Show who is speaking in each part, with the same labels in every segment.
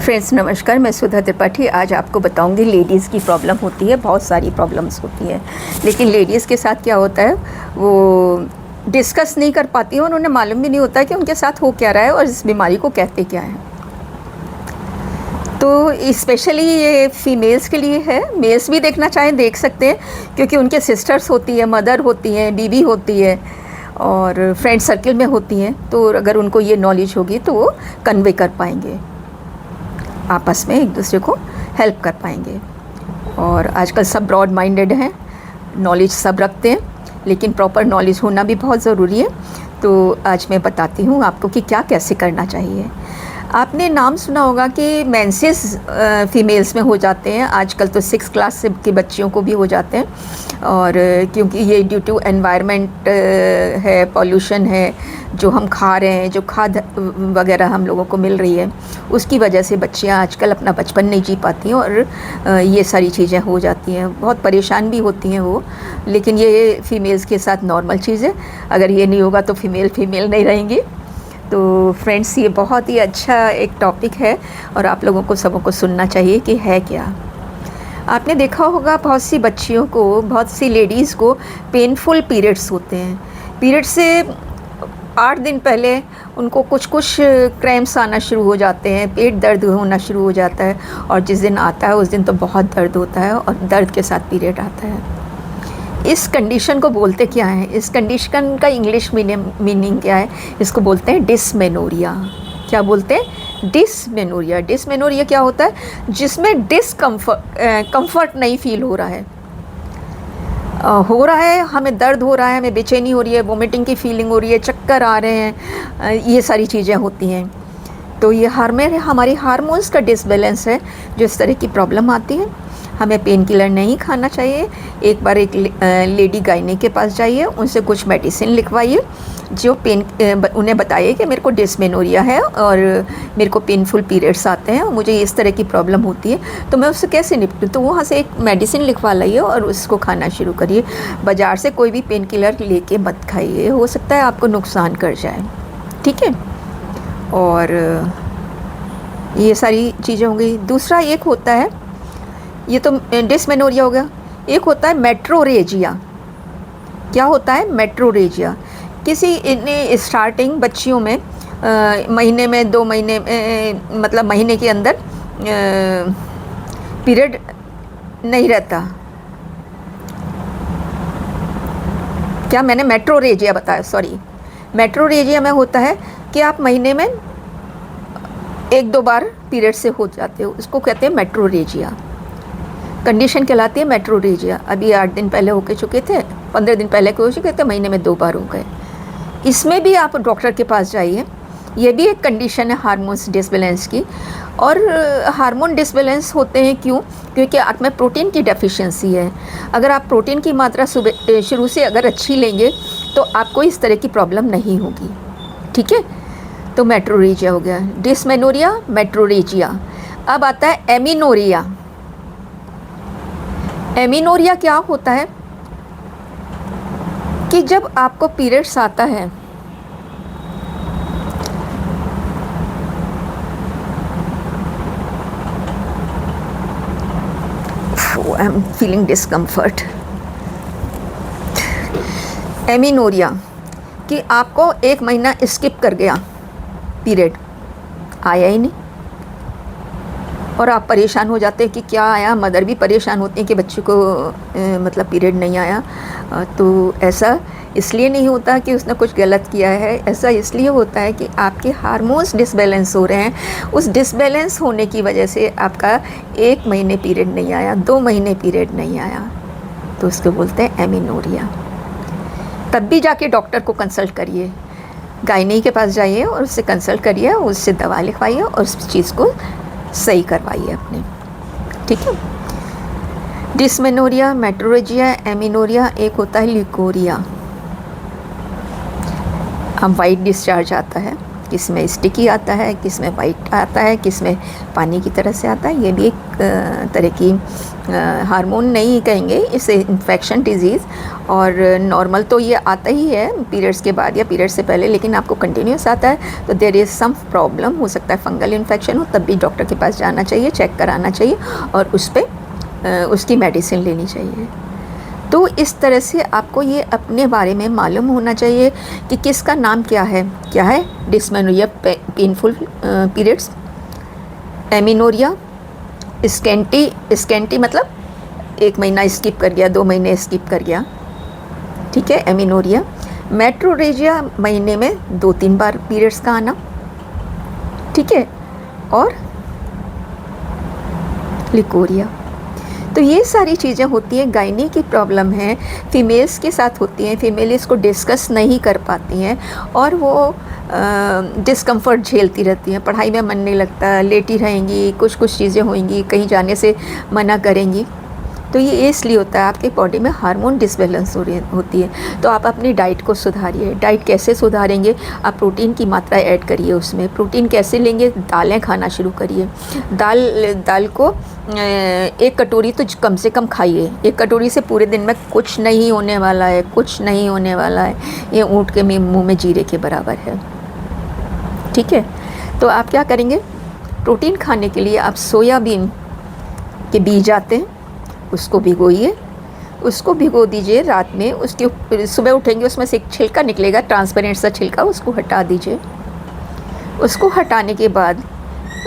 Speaker 1: Friends नमस्कार, मैं सुधा त्रिपाठी। आज आपको बताऊंगी लेडीज़ की प्रॉब्लम होती है, बहुत सारी प्रॉब्लम्स होती हैं, लेकिन लेडीज़ के साथ क्या होता है वो डिस्कस नहीं कर पाती हैं और उन्हें मालूम भी नहीं होता कि उनके साथ हो क्या रहा है और इस बीमारी को कहते क्या है। तो स्पेशली ये फीमेल्स के लिए है, मेल्स भी देखना चाहें देख सकते हैं, क्योंकि उनके सिस्टर्स होती है, मदर होती हैं, बीवी होती है और फ्रेंड सर्कल में होती हैं। तो अगर उनको ये नॉलेज होगी तो वो कन्वे कर पाएंगे, आपस में एक दूसरे को हेल्प कर पाएंगे। और आजकल सब ब्रॉड माइंडेड हैं, नॉलेज सब रखते हैं, लेकिन प्रॉपर नॉलेज होना भी बहुत ज़रूरी है। तो आज मैं बताती हूँ आपको कि क्या कैसे करना चाहिए। आपने नाम सुना होगा कि मेंसेस फीमेल्स में हो जाते हैं, आजकल तो 6 क्लास के बच्चियों को भी हो जाते हैं। और क्योंकि ये ड्यू टू एनवायरनमेंट है, पॉल्यूशन है, जो हम खा रहे हैं, जो खाद वगैरह हम लोगों को मिल रही है, उसकी वजह से बच्चियां आजकल अपना बचपन नहीं जी पाती हैं और ये सारी चीज़ें हो जाती हैं। बहुत परेशान भी होती हैं वो, लेकिन ये फीमेल्स के साथ नॉर्मल चीज़ है। अगर ये नहीं होगा तो फीमेल नहीं रहेंगी। तो फ्रेंड्स, ये बहुत ही अच्छा एक टॉपिक है और आप लोगों को सबों को सुनना चाहिए कि है क्या। आपने देखा होगा बहुत सी बच्चियों को, बहुत सी लेडीज़ को पेनफुल पीरियड्स होते हैं। पीरियड से 8 दिन पहले उनको कुछ क्रैम्प्स आना शुरू हो जाते हैं, पेट दर्द होना शुरू हो जाता है और जिस दिन आता है उस दिन तो बहुत दर्द होता है और दर्द के साथ पीरियड आता है। इस कंडीशन को बोलते क्या है, इस कंडीशन का इंग्लिश मीनिंग क्या है? इसको बोलते हैं डिसमेनोरिया। क्या बोलते हैं? डिसमेनोरिया। डिसमेनोरिया क्या होता है? जिसमें कंफर्ट नहीं फील हो रहा है, हमें दर्द हो रहा है, हमें बेचैनी हो रही है, वोमिटिंग की फीलिंग हो रही है, चक्कर आ रहे हैं, ये सारी चीज़ें होती हैं। तो ये हमारी हार्मोन्स का डिसबैलेंस है जो इस तरह की प्रॉब्लम आती है। हमें पेन किलर नहीं खाना चाहिए। एक बार एक लेडी गायने के पास जाइए, उनसे कुछ मेडिसिन लिखवाइए जो उन्हें बताइए कि मेरे को डिसमेनोरिया है और मेरे को पेनफुल पीरियड्स आते हैं और मुझे इस तरह की प्रॉब्लम होती है, तो मैं उससे कैसे निपटूँ। तो वहाँ से एक मेडिसिन लिखवा लाइए और उसको खाना शुरू करिए। बाज़ार से कोई भी पेन किलर लेके मत खाइए, हो सकता है आपको नुकसान कर जाए, ठीक है। और ये सारी चीज़ें हो गई। दूसरा एक होता है, ये तो डिसमेनोरिया हो गया, एक होता है मेट्रोरेजिया। क्या होता है? मेट्रोरेजिया। इन्हें स्टार्टिंग बच्चियों में महीने में 2 महीने में, मतलब महीने के अंदर पीरियड नहीं रहता। क्या मैंने मेट्रोरेजिया बताया? सॉरी, मेट्रोरेजिया में होता है कि आप महीने में 1-2 बार पीरियड से हो जाते हो, उसको कहते हैं मेट्रोरेजिया। कंडीशन कहलाती है मेट्रोरेजिया। अभी 8 दिन पहले होके चुके थे, 15 दिन पहले के हो चुके थे, महीने में 2 बार हो गए। इसमें भी आप डॉक्टर के पास जाइए। ये भी एक कंडीशन है हार्मोन्स डिसबैलेंस की। और हार्मोन डिसबैलेंस होते हैं क्यों? क्योंकि आप में प्रोटीन की डेफिशिएंसी है। अगर आप प्रोटीन की मात्रा शुरू से अगर अच्छी लेंगे तो आपको इस तरह की प्रॉब्लम नहीं होगी, ठीक है। तो मेट्रोरेजिया हो गया, डिसमेनोरिया, मेट्रोरेजिया। अब आता है एमिनोरिया। एमिनोरिया क्या होता है कि जब आपको पीरियड्स आता है, I am feeling discomfort. Amenorrhoea कि आपको 1 महीना स्किप कर गया, पीरियड आया ही नहीं और आप परेशान हो जाते हैं कि क्या आया। मदर भी परेशान होती है कि बच्चे को मतलब पीरियड नहीं आया। तो ऐसा इसलिए नहीं होता कि उसने कुछ गलत किया है, ऐसा इसलिए होता है कि आपके हार्मोन्स डिसबैलेंस हो रहे हैं। उस डिसबैलेंस होने की वजह से आपका 1 महीने पीरियड नहीं आया, 2 महीने पीरियड नहीं आया, तो उसको बोलते हैं एमिनोरिया। तब भी जाके डॉक्टर को कंसल्ट करिए, गायनी के पास जाइए और उससे कंसल्ट करिए, उससे दवा लिखवाइए और उस चीज़ को सही करवाइए अपने, ठीक है। Dysmenorrhea, metrorrhagia, amenorrhea. एक होता है ल्यूकोरिया। अब वाइट डिस्चार्ज आता है, किस में स्टिकी आता है, किस में वाइट आता है, किस में पानी की तरह से आता है। ये भी एक तरह की हार्मोन नहीं कहेंगे इसे, इन्फेक्शन डिजीज़। और नॉर्मल तो ये आता ही है पीरियड्स के बाद या पीरियड्स से पहले, लेकिन आपको कंटिन्यूस आता है तो देयर इज़ सम प्रॉब्लम, हो सकता है फंगल इन्फेक्शन हो, तब भी डॉक्टर के पास जाना चाहिए, चेक कराना चाहिए और उस पर उसकी मेडिसिन लेनी चाहिए। तो इस तरह से आपको ये अपने बारे में मालूम होना चाहिए कि किसका नाम क्या है dysmenorrhea painful periods, amenorrhea, scanty मतलब 1 महीना स्किप कर गया, 2 महीने स्किप कर गया, ठीक है, एमिनोरिया। मेट्रोरेजिया महीने में 2-3 बार पीरियड्स का आना, ठीक है, और लिकोरिया। तो ये सारी चीज़ें होती हैं, गायनी की प्रॉब्लम है, फीमेल्स के साथ होती हैं, फीमेल इसको डिस्कस नहीं कर पाती हैं और वो डिस्कम्फर्ट झेलती रहती हैं, पढ़ाई में मन नहीं लगता, लेटी रहेंगी, कुछ चीज़ें होंगी, कहीं जाने से मना करेंगी। तो ये इसलिए होता है, आपके बॉडी में हार्मोन डिसबैलेंस होती है। तो आप अपनी डाइट को सुधारिए। डाइट कैसे सुधारेंगे? आप प्रोटीन की मात्रा ऐड करिए उसमें। प्रोटीन कैसे लेंगे? दालें खाना शुरू करिए। दाल को 1 कटोरी तो कम से कम खाइए। 1 कटोरी से पूरे दिन में कुछ नहीं होने वाला है, कुछ नहीं होने वाला है। ये ऊँट के मुँह में जीरे के बराबर है, ठीक है। तो आप क्या करेंगे? प्रोटीन खाने के लिए आप सोयाबीन के बीज आते हैं, उसको भिगोइए, उसको भिगो दीजिए रात में। उसके सुबह उठेंगे उसमें से एक छिलका निकलेगा, ट्रांसपेरेंट सा छिलका, उसको हटा दीजिए। उसको हटाने के बाद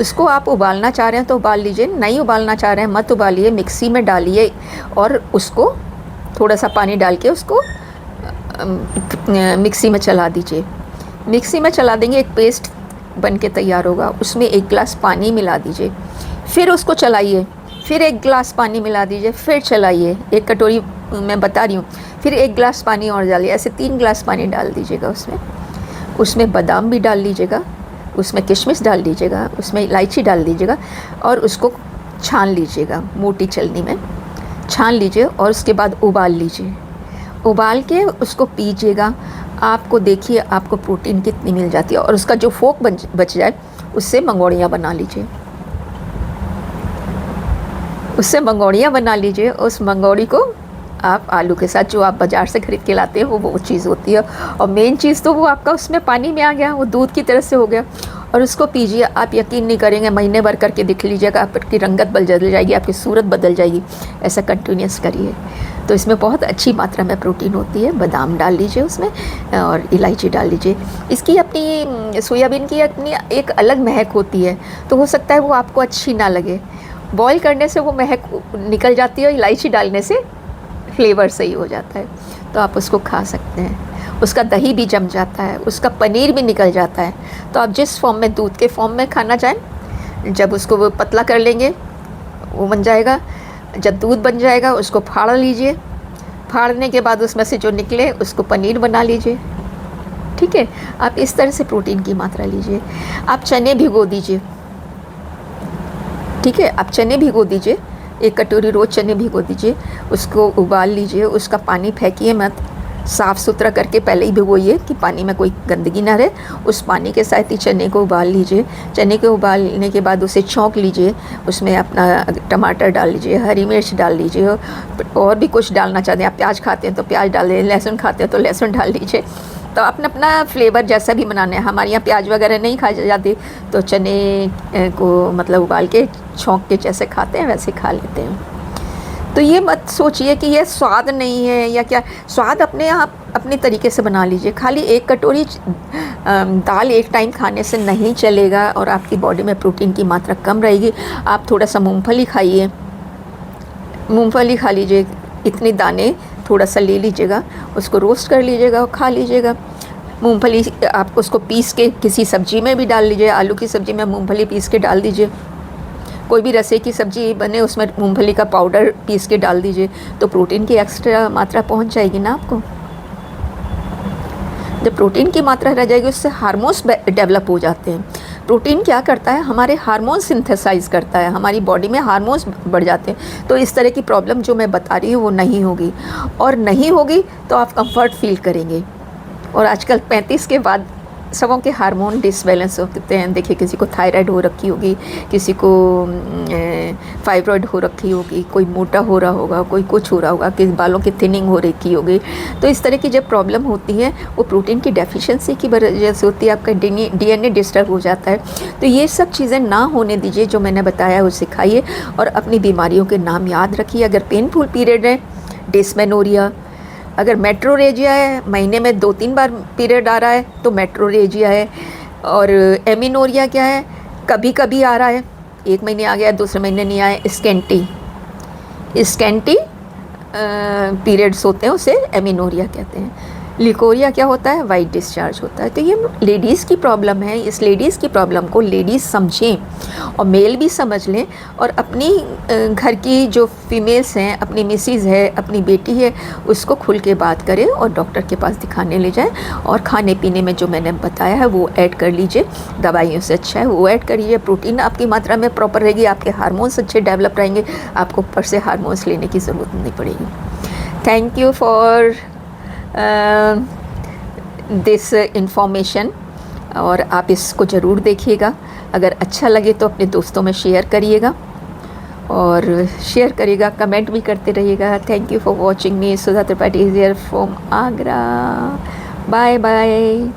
Speaker 1: उसको आप उबालना चाह रहे हैं तो उबाल लीजिए, नहीं उबालना चाह रहे हैं मत उबालिए, मिक्सी में डालिए और उसको थोड़ा सा पानी डाल के उसको मिक्सी में चला दीजिए। मिक्सी में चला देंगे, एक पेस्ट बन के तैयार होगा। उसमें 1 गिलास पानी मिला दीजिए, फिर उसको चलाइए, फिर 1 गिलास पानी मिला दीजिए, फिर चलाइए। 1 कटोरी मैं बता रही हूँ, फिर 1 गिलास पानी और डालिए, ऐसे 3 गिलास पानी डाल दीजिएगा उसमें। उसमें बादाम भी डाल लीजिएगा, उसमें किशमिश डाल दीजिएगा, उसमें इलायची डाल दीजिएगा और उसको छान लीजिएगा, मोटी छलनी में छान लीजिए और उसके बाद उबाल लीजिए। उबाल के उसको पीजिएगा। आपको देखिए आपको प्रोटीन कितनी मिल जाती है। और उसका जो फोक बच जाए उससे मंगोड़ियाँ बना लीजिए, उससे मंगोड़ियाँ बना लीजिए। उस मंगोड़ी को आप आलू के साथ, जो आप बाज़ार से ख़रीद के लाते हैं वो चीज़ होती है, और मेन चीज़ तो वो आपका उसमें पानी में आ गया, वो दूध की तरह से हो गया। और उसको पीजिए। आप यकीन नहीं करेंगे, महीने भर करके देख लीजिएगा, आपकी रंगत बदल जाएगी, आपकी सूरत बदल जाएगी। ऐसा कंटिन्यूस करिए। तो इसमें बहुत अच्छी मात्रा में प्रोटीन होती है। बादाम डाल लीजिए उसमें और इलायची डाल लीजिए। इसकी अपनी सोयाबीन की अपनी एक अलग महक होती है, तो हो सकता है वो आपको अच्छी ना लगे। बॉईल करने से वो महक निकल जाती है और इलायची डालने से फ्लेवर सही हो जाता है, तो आप उसको खा सकते हैं। उसका दही भी जम जाता है, उसका पनीर भी निकल जाता है। तो आप जिस फॉर्म में, दूध के फॉर्म में खाना चाहें, जब उसको वो पतला कर लेंगे वो बन जाएगा। जब दूध बन जाएगा उसको फाड़ लीजिए, फाड़ने के बाद उसमें से जो निकले उसको पनीर बना लीजिए, ठीक है। आप इस तरह से प्रोटीन की मात्रा लीजिए। आप चने भिगो दीजिए, ठीक है। आप चने भिगो दीजिए, 1 कटोरी रोज़ चने भिगो दीजिए, उसको उबाल लीजिए। उसका पानी फेंकिए मत, साफ़ सुथरा करके पहले ही भिगोइए कि पानी में कोई गंदगी ना रहे। उस पानी के साथ ही चने को उबाल लीजिए। चने को उबालने के बाद उसे छौंक लीजिए, उसमें अपना टमाटर डाल लीजिए, हरी मिर्च डाल लीजिए, और भी कुछ डालना चाहते हैं। आप प्याज खाते हैं तो प्याज डाल लीजिए, लहसुन खाते हैं तो लहसुन डाल लीजिए। तो अपना अपना फ्लेवर जैसा भी बनाना है। हमारे यहाँ प्याज वगैरह नहीं खाई जाती, तो चने को मतलब उबाल के छौंक के जैसे खाते हैं वैसे खा लेते हैं। तो ये मत सोचिए कि ये स्वाद नहीं है या क्या, स्वाद अपने आप अपने तरीके से बना लीजिए। खाली 1 कटोरी दाल एक टाइम खाने से नहीं चलेगा और आपकी बॉडी में प्रोटीन की मात्रा कम रहेगी। आप थोड़ा सा मूंगफली खाइए, मूंगफली खा लीजिए, इतने दाने थोड़ा सा ले लीजिएगा, उसको रोस्ट कर लीजिएगा और खा लीजिएगा। मूंगफली आप उसको पीस के किसी सब्ज़ी में भी डाल लीजिए। आलू की सब्ज़ी में मूंगफली पीस के डाल दीजिए। कोई भी रसे की सब्ज़ी बने उसमें मूंगफली का पाउडर पीस के डाल दीजिए, तो प्रोटीन की एक्स्ट्रा मात्रा पहुंच जाएगी ना आपको। जब प्रोटीन की मात्रा रह जाएगी उससे हार्मोन्स डेवलप हो जाते हैं। प्रोटीन क्या करता है, हमारे हार्मोन सिंथेसाइज करता है, हमारी बॉडी में हार्मोन्स बढ़ जाते हैं। तो इस तरह की प्रॉब्लम जो मैं बता रही हूँ वो नहीं होगी, और नहीं होगी तो आप कंफर्ट फील करेंगे। और आजकल 35 के बाद सबों के हार्मोन डिसबैलेंस होते हैं। देखिए किसी को थायराइड हो रखी होगी, किसी को फाइब्रॉइड हो रखी होगी, कोई मोटा हो रहा होगा, कोई कुछ हो रहा होगा, किसी बालों की थिनिंग हो रखी होगी। तो इस तरह की जब प्रॉब्लम होती है वो प्रोटीन की डेफिशिएंसी की वजह से होती है, आपका डीएनए डिस्टर्ब हो जाता है। तो ये सब चीज़ें ना होने दीजिए, जो मैंने बताया वो सिखाइए और अपनी बीमारियों के नाम याद रखिए। अगर पेनफुल पीरियड है, डिस्मेनोरिया, अगर मेट्रोरेजिया है, महीने में 2-3 बार पीरियड आ रहा है तो मेट्रोरेजिया है। और एमिनोरिया क्या है, कभी कभी आ रहा है, 1 महीने आ गया, दूसरे महीने नहीं आया, स्कैंटी पीरियड्स होते हैं, उसे एमिनोरिया कहते हैं। लिकोरिया क्या होता है, वाइट डिस्चार्ज होता है। तो ये लेडीज़ की प्रॉब्लम है। इस लेडीज़ की प्रॉब्लम को लेडीज़ समझें और मेल भी समझ लें, और अपनी घर की जो फीमेल्स हैं, अपनी मिसेज़ है, अपनी बेटी है, उसको खुल के बात करें और डॉक्टर के पास दिखाने ले जाएं। और खाने पीने में जो मैंने बताया है वो ऐड कर लीजिए, दवाइयों से अच्छा है वो ऐड करिए। प्रोटीन आपकी मात्रा में प्रॉपर रहेगी, आपके हार्मोन्स अच्छे डेवलप रहेंगे, आपको ऊपर से हार्मोन्स लेने की ज़रूरत नहीं पड़ेगी। Thank you for this information, और आप इसको ज़रूर देखिएगा। अगर अच्छा लगे तो अपने दोस्तों में शेयर करिएगा, और शेयर करिएगा, कमेंट भी करते रहिएगा। Thank you for watching me. Sudha Tripathi is here from Agra. Bye bye.